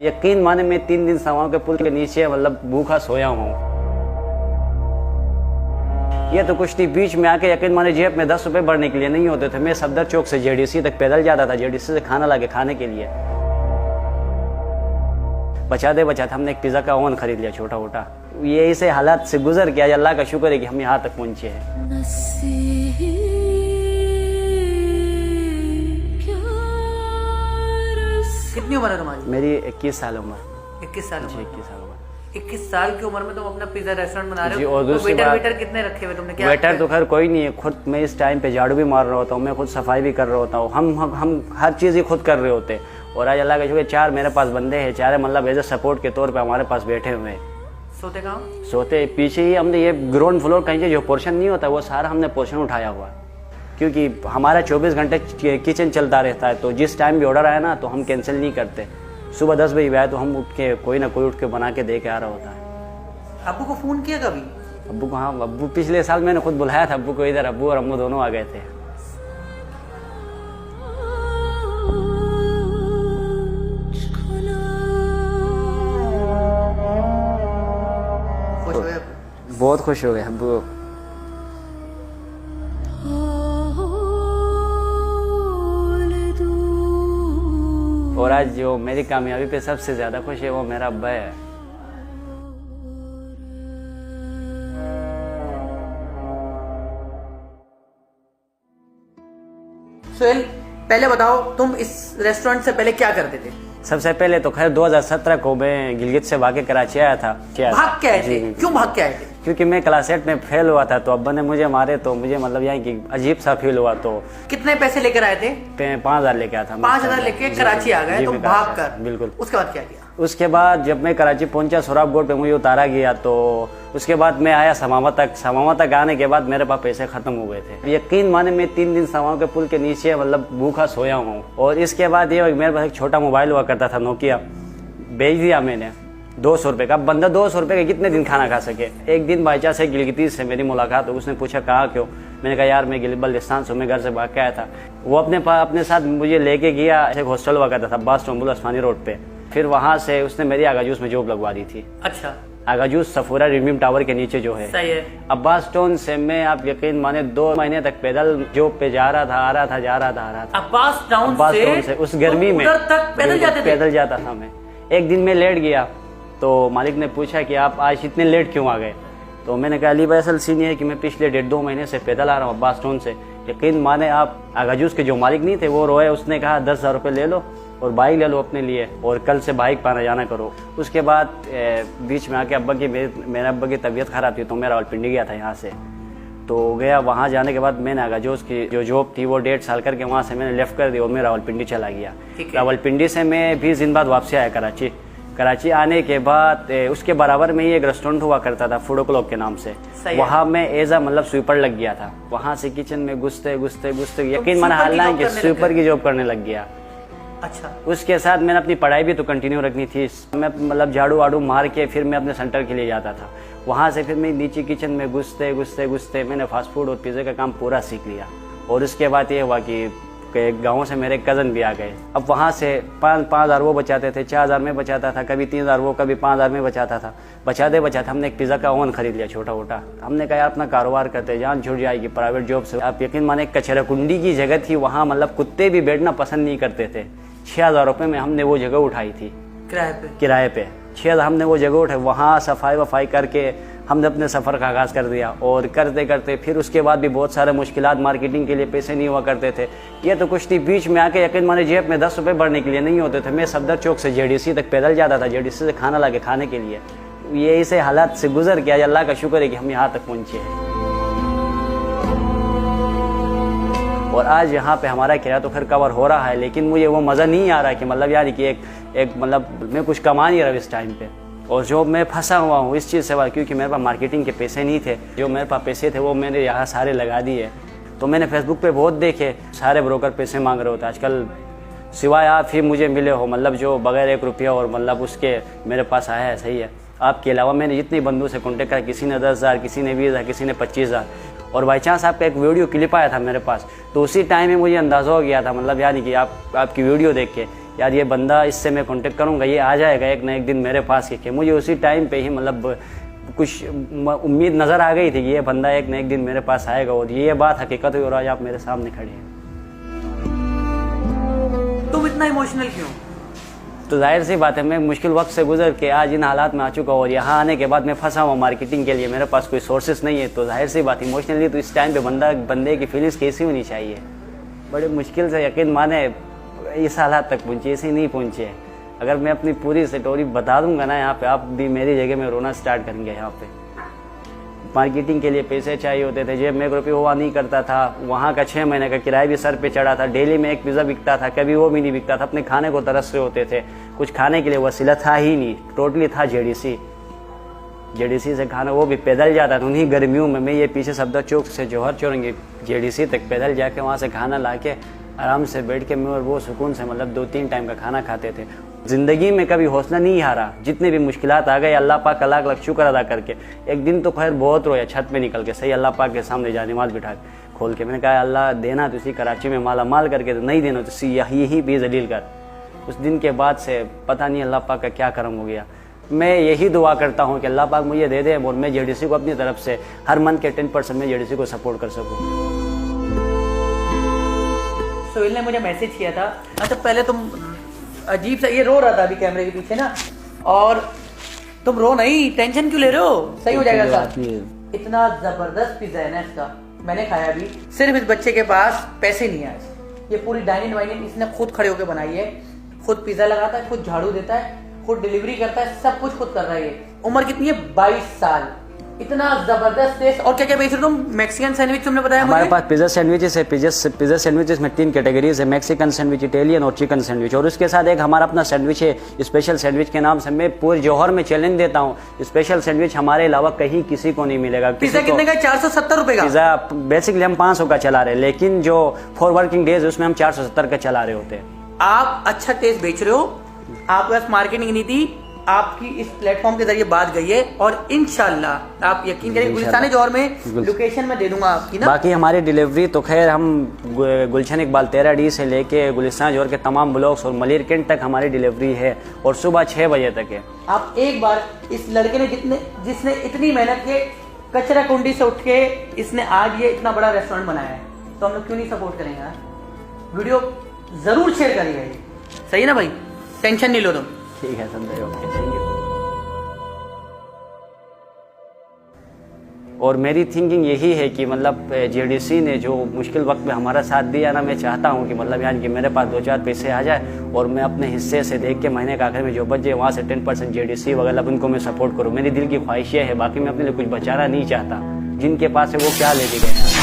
यकीन माने मैं 3 दिन सवाओं के पुल के नीचे मतलब भूखा सोया हूँ। ये तो कुछ नहीं, बीच में आके यकीन माने जेब में 10 रुपए भरने के लिए नहीं होते थे। मैं सफदर चौक से जेडीसी तक पैदल जाता था, जेडीसी से खाना लाके खाने के लिए। बचाते हमने एक पिज़्ज़ा का ओवन खरीद लिया छोटा मोटा। ये ऐसे हालात से गुजर गया, अल्लाह का शुक्र है कि हम यहाँ तक पहुँचे हैं। कितनी उम्र है तुम्हारी? मेरी 21 साल उम्र। 21 साल? जी 21 साल उम्र। 21 साल की उम्र में तुम अपना पिज्जा रेस्टोरेंट बना रहे हो? और दूसरी वेटर बात, वेटर कितने रखे हुए तुमने? क्या वेटर तो खैर कोई नहीं है, खुद मैं इस टाइम पे झाड़ू भी मार रहा होता हूँ, मैं खुद सफाई भी कर रहा होता हूँ। हम हर चीज़ ही खुद कर रहे होते हैं। और आज अल्लाह का शुक्र 4 मेरे पास बंदे हैं, 4 मतलब एज ए सपोर्ट के तौर पर हमारे पास बैठे हुए हैं। सोते कहाँ? सोते पीछे ही हमने, ये ग्राउंड फ्लोर कहीं से जो पोर्शन नहीं होता वो सारा हमने पोर्शन उठाया हुआ, क्योंकि हमारा 24 घंटे किचन चलता रहता है। तो जिस टाइम भी ऑर्डर आया ना तो हम कैंसिल नहीं करते। सुबह 10 बजे आए तो हम उठ के कोई ना कोई उठ के बना के दे के आ रहा होता है। अब्बू को फोन किया कभी? अब्बू को, हाँ अब्बू पिछले साल मैंने खुद बुलाया था अब्बू को इधर। अब्बू और अम्मू दोनों आ गए थे। खुश हो गए? बहुत खुश हो गए अब्बू। और आज जो मेरी कामयाबी पे सबसे ज्यादा खुश है वो मेरा अब्बा है। सोहेल, पहले बताओ तुम इस रेस्टोरेंट से पहले क्या करते थे? सबसे पहले तो खैर 2017 को मैं गिलगित से भाग के कराची आया था। भाग के आए थे? क्यों भाग के आए थे? क्योंकि मैं क्लास 8 में फेल हुआ था, तो अब्बा ने मुझे मारे, तो मुझे मतलब यहाँ की अजीब सा फील हुआ। तो कितने पैसे लेकर आए थे? 5,000 लेके आया था। 5,000 लेके कराची आ गए तुम भाग कर? बिल्कुल। उसके बाद क्या किया? उसके बाद जब मैं कराची पहुंचा, सोराब बोर्ड पे मुझे उतारा गया। तो उसके बाद मैं आया समावा तक आने के बाद मेरे पास पैसे खत्म हो गए थे। यकीन माने मैं 3 दिन समावा के पुल के नीचे मतलब भूखा सोया हूँ। और इसके बाद ये मेरे पास एक छोटा मोबाइल हुआ करता था नोकिया, बेच दिया मैंने 200 रुपये का। बंदा 200 रुपये का कितने दिन खाना खा सके। एक दिन बाईचा से गिलगित से मेरी मुलाकात हो, उसने पूछा कहाँ क्यों? मैंने कहा यार मैं बल्दिस्तान से, मैं घर से भाग के आया था। वो अपने साथ मुझे लेके गया, एक हॉस्टल हुआ करता था बास टोम्बुल आसमानी रोड पे। फिर वहाँ से उसने मेरी आगाजूस में जॉब लगवा दी थी। अच्छा। आगाजूस सफूरा रिमीम टावर के नीचे जो है। सही है। अब्बास टाउन से मैं, आप यकीन माने 2 महीने तक पैदल जॉब पे जा रहा था, आ रहा था। अब्बास टाउन से उस गर्मी में तक पैदल जाता था मैं। एक दिन मैं लेट गया तो मालिक ने पूछा कि आप आज इतने लेट क्यों आ गए? तो मैंने कहा अली भाई असल सीन ये है कि मैं पिछले 1.5-2 महीने से पैदल आ रहा हूँ अब्बास टाउन से। यकीन माने आप, आगाजूस के जो मालिक नहीं थे वो रोए। उसने कहा 10,000 रुपये ले लो और बाइक ले लो अपने लिए, और कल से बाइक पाना जाना करो। उसके बाद बीच में आके मेरे अब्बा की तबीयत खराब थी, तो मैं रावलपिंडी गया था यहाँ से। तो गया, वहाँ जाने के बाद मैंने आगाजूस की जो जॉब थी वो 1.5 साल करके वहाँ से मैंने लेफ्ट कर दी और मैं रावलपिंडी चला गया। रावलपिंडी से मैं 20 दिन बाद वापसी आया कराची आने के बाद उसके बराबर में ही एक रेस्टोरेंट हुआ करता था फूड क्लॉक के नाम से। वहाँ मैं एज आ मतलब स्वीपर लग गया था। वहाँ से किचन में घुसते यकीन माना हालांकि स्वीपर की जॉब करने लग गया। अच्छा। उसके साथ मैंने अपनी पढ़ाई भी तो कंटिन्यू रखनी थी। मैं मतलब झाड़ू वाड़ू मार के फिर मैं अपने सेंटर के लिए जाता था। वहाँ से फिर मैं नीचे किचन में घुसते मैंने फास्ट फूड और पिज़्ज़ा का काम पूरा सीख लिया। और उसके बाद ये हुआ कि गाँव से मेरे कज़न भी आ गए। अब वहाँ से 5,000 वो बचाते थे, 4,000 में बचाता था, कभी 3,000 वो, कभी 5,000 में बचाता था। बचाते हमने एक पिज़्ज़ा का ओवन खरीद लिया छोटा मोटा। हमने कहा यार अपना कारोबार करते, जान छूट जाएगी प्राइवेट जॉब से। आप यकीन माने कचराकुंडी की जगह थी वहाँ, मतलब कुत्ते भी बैठना पसंद नहीं करते थे। 6,000 रुपये में हमने वो जगह उठाई थी किराए पे 6,000 हमने वो जगह उठाई। वहाँ सफाई वफाई करके हमने अपने सफ़र का आगाज़ कर दिया। और करते फिर उसके बाद भी बहुत सारे मुश्किलात, मार्केटिंग के लिए पैसे नहीं हुआ करते थे। ये तो कुछ नहीं, बीच में आके यकीन माने जेब में 10 रुपये भरने के लिए नहीं होते थे। मैं सफदर चौक से जेडीसी तक पैदल जाता था, जेडीसी से खाना लाके खाने के लिए। ये ऐसे हालात से गुजर गया, अल्लाह का शुक्र है कि हम यहाँ तक पहुँचे हैं। और आज यहाँ पे हमारा किराया तो खैर कवर हो रहा है, लेकिन मुझे वो मज़ा नहीं आ रहा कि मतलब यानी कि एक मतलब मैं कुछ कमा नहीं रहा इस टाइम पे। और जो मैं फंसा हुआ हूँ इस चीज़ से, क्योंकि मेरे पास मार्केटिंग के पैसे नहीं थे। जो मेरे पास पैसे थे वो मैंने यहाँ सारे लगा दिए। तो मैंने फेसबुक पे बहुत देखे, सारे ब्रोकर पैसे मांग रहे होते आजकल, सिवाय आप ही मुझे मिले हो, मतलब जो बगैर 1 रुपया और मतलब उसके मेरे पास आया है। सही है, आपके अलावा मैंने जितनी बंधु से कॉन्टेक्ट करा, किसी ने 10,000, किसी ने 20,000, किसी ने 25,000। और बाई चांस आपका एक वीडियो क्लिप आया था मेरे पास, तो उसी टाइम में मुझे अंदाज़ा हो गया था, मतलब यानी कि आपकी वीडियो देख के यार ये बंदा, इससे मैं कांटेक्ट करूँगा, ये आ जाएगा एक ना एक दिन मेरे पास के। मुझे उसी टाइम पे ही मतलब कुछ उम्मीद नज़र आ गई थी कि ये बंदा एक ना एक दिन मेरे पास आएगा, और ये बात हकीकत हुई और आज आप मेरे सामने खड़े हैं। तुम इतना इमोशनल क्यों? तो जाहिर सी बात है, मैं मुश्किल वक्त से गुजर के आज इन हालात में आ चुका हूँ, और यहाँ आने के बाद मैं फंसा हुआ मार्केटिंग के लिए, मेरे पास कोई सोर्सेस नहीं है। तो जाहिर सी बात इमोशनली तो इस टाइम पे बंदे की फीलिंग्स कैसी होनी चाहिए। बड़े मुश्किल से, यकीन माने, इस हालात तक पहुँचे, ऐसे नहीं पहुँचे। अगर मैं अपनी पूरी स्टोरी बता दूंगा ना यहाँ पे, आप भी मेरी जगह में रोना स्टार्ट करेंगे। यहाँ पे मार्केटिंग के लिए पैसे चाहिए होते थे, जेब में 1 रुपये हुआ नहीं करता था, वहाँ का 6 महीने का किराया भी सर पे चढ़ा था, डेली में एक पिज़्ज़ा बिकता था, कभी वो भी नहीं बिकता था, अपने खाने को तरस रहे होते थे, कुछ खाने के लिए वसीला था ही नहीं, टोटली था जेडीसी से खाना, वो भी पैदल जाता था। उन्हीं गर्मियों में मैं ये पीछे सफदर चौक से जौहर चौरंगी जेडीसी तक पैदल जाके वहाँ से खाना ला के आराम से बैठ के मैं और वो सुकून से मतलब 2-3 टाइम का खाना खाते थे। ज़िंदगी में कभी हौसला नहीं हारा, जितने भी मुश्किलात आ गए अल्लाह पाक का लाख लाख शुक्र अदा करके। एक दिन तो खैर बहुत रोया, छत पे निकल के सही अल्लाह पाक के सामने जा नमाज बिठा खोल के मैंने कहा अल्लाह देना तो इसी कराची में माला माल करके, तो नहीं देना तो यही भी जलील कर। उस दिन के बाद से पता नहीं अल्लाह पाक का क्या करम हो गया। मैं यही दुआ करता हूँ कि अल्लाह पाक मुझे दे दे और मैं जेडीसी को अपनी तरफ से हर मंथ के 10% में जेडीसी को सपोर्ट कर सकूँ। सोहेल ने मुझे मैसेज किया था। अच्छा, पहले तुम अजीब सा, ये रो रहा था अभी कैमरे के पीछे ना, और तुम रो नहीं, टेंशन क्यों ले रहे हो, सही हो जाएगा साहब। इतना जबरदस्त पिज्जा है ना इसका, मैंने खाया अभी। सिर्फ इस बच्चे के पास पैसे नहीं है, ये पूरी डाइनिंग वाइनिंग इसने खुद खड़े होकर बनाई है, खुद पिज्जा लगाता है, खुद झाड़ू देता है, खुद डिलीवरी करता है, सब कुछ खुद कर रहा है। उम्र कितनी है? 22 साल। इतना जबरदस्त टेस्ट। और क्या क्या बेच रहे हो तुम? मैक्सिकन सैंडविच तुमने बताया हमारे मुझे? पास पिज्जा सैंडविचेस है। पिज्जा सैंडविचेस में 3 कैटेगरीज है, मैक्सिकन सैंडविच, इटालियन और चिकन सैंडविच। और उसके साथ एक हमारा अपना सैंडविच है, स्पेशल सैंडविच के नाम से। मैं पूरे जौहर में चैलेंज देता हूँ, स्पेशल सैंडविच हमारे अलावा कहीं किसी को नहीं मिलेगा। पिज्जा कितने का? 470 रुपए का। पिज्जा बेसिकली हम 500 का चला रहे हैं, लेकिन जो 4 वर्किंग डेज उसमें हम 470 का चला रहे होते हैं। आप अच्छा टेस्ट बेच रहे हो, आपके पास मार्केटिंग नहीं थी, आपकी इस प्लेटफॉर्म के जरिए बात गई है, और इंशाल्लाह आप यकीन करें गुलिस्तान जौहर में लोकेशन में दे दूंगा आपकी ना। बाकी हमारी डिलीवरी तो खैर हम गुलशन इकबाल 13D से लेके गुलिस्तान जौहर के तमाम ब्लॉक्स और मलिर कैंट तक हमारी डिलीवरी है, और सुबह 6 बजे तक है। आप एक बार इस लड़के ने जिसने इतनी मेहनत के कचरा कुंडी से उठ के इसने आज ये इतना बड़ा रेस्टोरेंट बनाया है, तो हम लोग क्यों नहीं सपोर्ट करेंगे यार? वीडियो जरूर शेयर करिएगा, सही है ना भाई? टेंशन नहीं लो तुम। ठीक है संजय, ओके, थैंक यू। और मेरी थिंकिंग यही है कि मतलब जेडीसी ने जो मुश्किल वक्त में हमारा साथ दिया ना, मैं चाहता हूँ कि मतलब यानी कि मेरे पास 2-4 पैसे आ जाए और मैं अपने हिस्से से देख के महीने के आखिर में जो बच जाए वहाँ से 10% जेडीसी वगैरह उनको मैं सपोर्ट करूँ। मेरी दिल की ख्वाहिश ये है, बाकी मैं अपने लिए कुछ बचाना नहीं चाहता। जिनके पास है वो क्या ले गए।